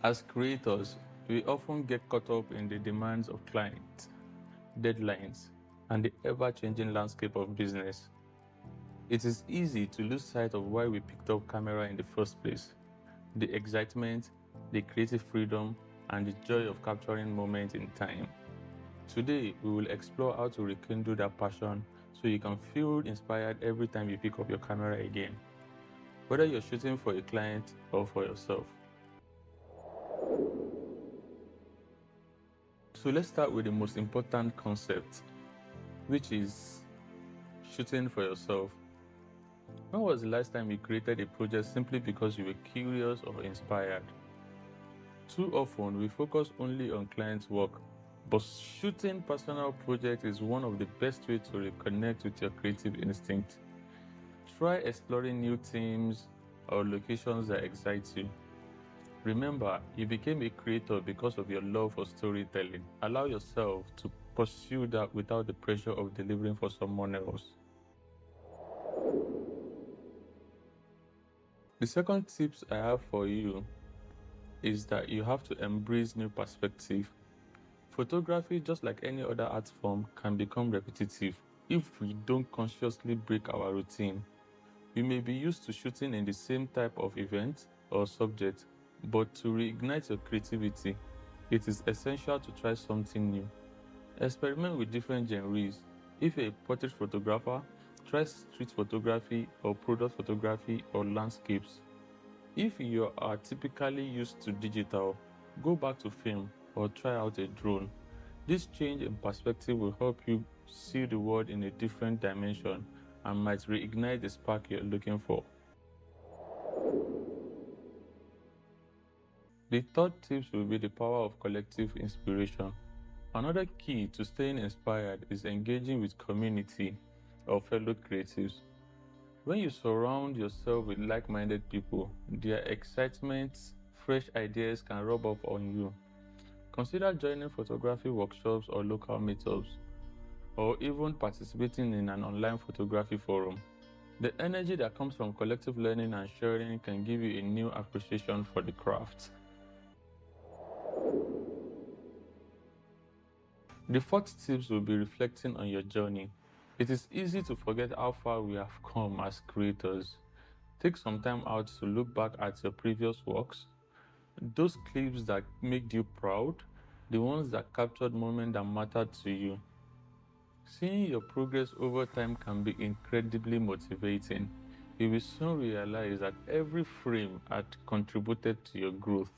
As creators, we often get caught up in the demands of clients, deadlines, and the ever-changing landscape of business. It is easy to lose sight of why we picked up camera in the first place: the excitement, the creative freedom, and the joy of capturing moments in time. Today, we will explore how to rekindle that passion so you can feel inspired every time you pick up your camera again, whether you're shooting for a client or for yourself. So let's start with the most important concept, which is shooting for yourself. When was the last time you created a project simply because you were curious or inspired? Too often, we focus only on clients' work, but shooting personal projects is one of the best ways to reconnect with your creative instinct. Try exploring new themes or locations that excite you. Remember, you became a creator because of your love for storytelling. Allow yourself to pursue that without the pressure of delivering for someone else. The second tips I have for you is that you have to embrace new perspective. Photography, just like any other art form, can become repetitive if we don't consciously break our routine. We may be used to shooting in the same type of event or subject, but to reignite your creativity, it is essential to try something new. Experiment with different genres. If you're a portrait photographer, try street photography or product photography or landscapes. If you are typically used to digital, go back to film or try out a drone. This change in perspective will help you see the world in a different dimension and might reignite the spark you're looking for. The third tips will be the power of collective inspiration. Another key to staying inspired is engaging with community or fellow creatives. When you surround yourself with like-minded people, their excitement, fresh ideas can rub off on you. Consider joining photography workshops or local meetups, or even participating in an online photography forum. The energy that comes from collective learning and sharing can give you a new appreciation for the craft. The fourth tips will be reflecting on your journey. It is easy to forget how far we have come as creators. Take some time out to look back at your previous works, those clips that made you proud, the ones that captured moments that mattered to you. Seeing your progress over time can be incredibly motivating. You will soon realize that every frame had contributed to your growth,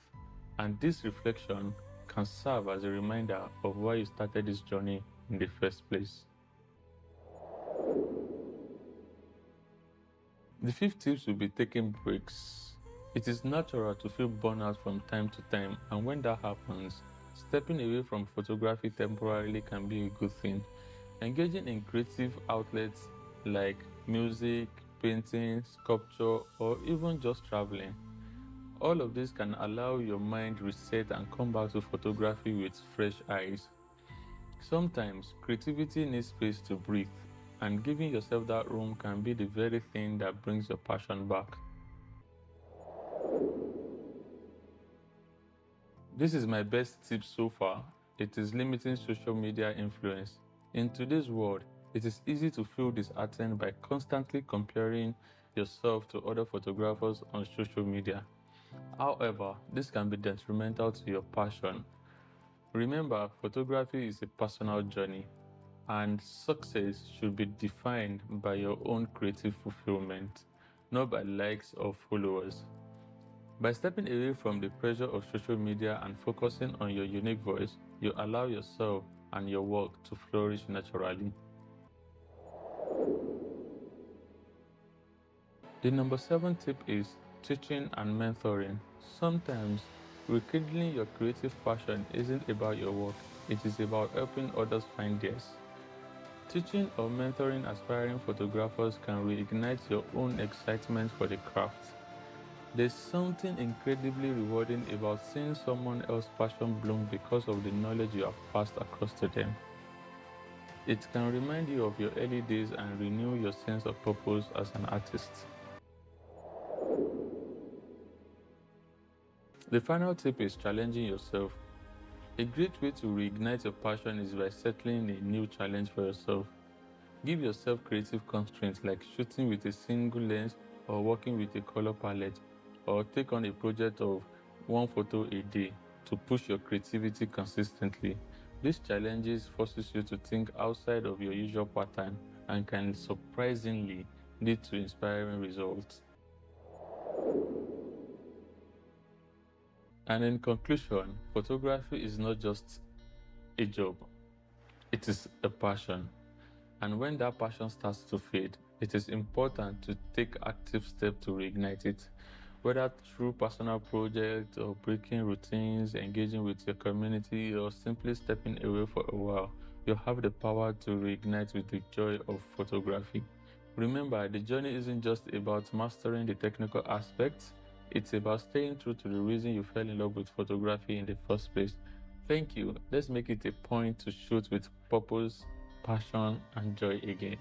and this reflection can serve as a reminder of why you started this journey in the first place. The fifth tips will be taking breaks. It is natural to feel burnout from time to time, and when that happens, stepping away from photography temporarily can be a good thing. Engaging in creative outlets like music, painting, sculpture, or even just traveling. All of this can allow your mind reset and come back to photography with fresh eyes. Sometimes creativity needs space to breathe, and giving yourself that room can be the very thing that brings your passion back. This is my best tip so far. It is limiting social media influence. In today's world, it is easy to feel disheartened by constantly comparing yourself to other photographers on social media. However, this can be detrimental to your passion. Remember, photography is a personal journey, and success should be defined by your own creative fulfillment, not by likes or followers. By stepping away from the pressure of social media and focusing on your unique voice, you allow yourself and your work to flourish naturally. The number seven tip is teaching and mentoring. Sometimes, rekindling your creative passion isn't about your work, it is about helping others find theirs. Teaching or mentoring aspiring photographers can reignite your own excitement for the craft. There's something incredibly rewarding about seeing someone else's passion bloom because of the knowledge you have passed across to them. It can remind you of your early days and renew your sense of purpose as an artist. The final tip is challenging yourself. A great way to reignite your passion is by settling a new challenge for yourself. Give yourself creative constraints like shooting with a single lens or working with a color palette, or take on a project of one photo a day to push your creativity consistently. These challenges forces you to think outside of your usual pattern and can surprisingly lead to inspiring results. And in conclusion, photography is not just a job, it is a passion. And when that passion starts to fade, it is important to take active steps to reignite it, whether through personal projects or breaking routines, engaging with your community, or simply stepping away for a while. You have the power to reignite with the joy of photography. Remember, the journey isn't just about mastering the technical aspects, it's about staying true to the reason you fell in love with photography in the first place. Thank you. Let's make it a point to shoot with purpose, passion, and joy again.